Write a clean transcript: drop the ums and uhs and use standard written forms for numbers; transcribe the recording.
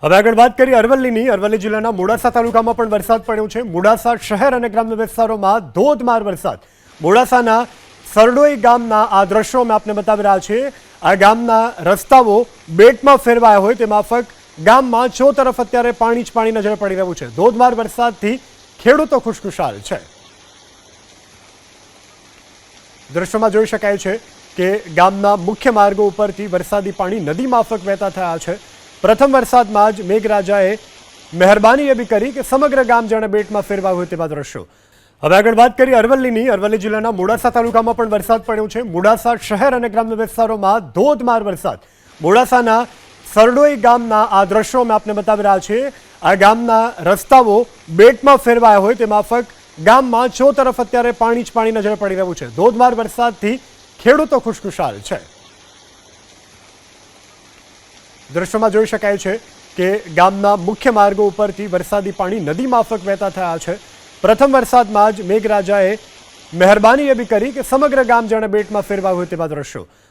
હવે આગળ વાત કરીએ અરવલ્લીની। અરવલ્લી જિલ્લાના મોડાસા તાલુકામાં પણ વરસાદ પડ્યો છે। મોડાસા શહેર અને ગ્રામ્ય વિસ્તારોમાં ધોધમાર વરસાદ। મોડાસાના સરડોઈ ગામના આ દ્રશ્યો અમે આપને બતાવી રહ્યા છીએ। આ ગામના રસ્તાઓ બેટમાં ફેરવાયા હોય તે માફક ગામમાં ચો તરફ અત્યારે પાણી જ પાણી નજરે પડી રહ્યું છે। ધોધમાર વરસાદથી ખેડૂતો ખુશખુશાલ છે। દ્રશ્યોમાં જોઈ શકાય છે કે ગામના મુખ્ય માર્ગો ઉપરથી વરસાદી પાણી નદી માફક વહેતા થયા છે। પ્રથમ વરસાદમાં જ મેઘરાજાએ મહેરબાની એવી કરી કે સમગ્ર ગામ જાણે બેટમાં ફેરવાયું હોય તેવા દ્રશ્યો। હવે આગળ વાત કરીએ અરવલ્લીની। અરવલ્લી જિલ્લાના મોડાસા તાલુકામાં પણ વરસાદ પડ્યો છે। મોડાસા શહેર અને ગ્રામ્ય વિસ્તારોમાં ધોધમાર વરસાદ। મોડાસાના સરડોઈ ગામના આ દ્રશ્યો અમે આપને બતાવી રહ્યા છીએ। આ ગામના રસ્તાઓ બેટમાં ફેરવાયા હોય તે માફક ગામમાં ચો તરફ અત્યારે પાણી જ પાણી નજરે પડી રહ્યું છે। ધોધમાર વરસાદથી ખેડૂતો ખુશખુશાલ છે। દ્રશ્યોમાં જોઈ શકાય છે કે ગામના મુખ્ય માર્ગો ઉપરથી વરસાદી પાણી નદી માફક વહેતા થયા છે। પ્રથમ વરસાદમાં જ મેઘરાજાએ મહેરબાની એવી કરી કે સમગ્ર ગામ જાણે બેટમાં ફેરવાયું હોય તેવા દ્રશ્યો।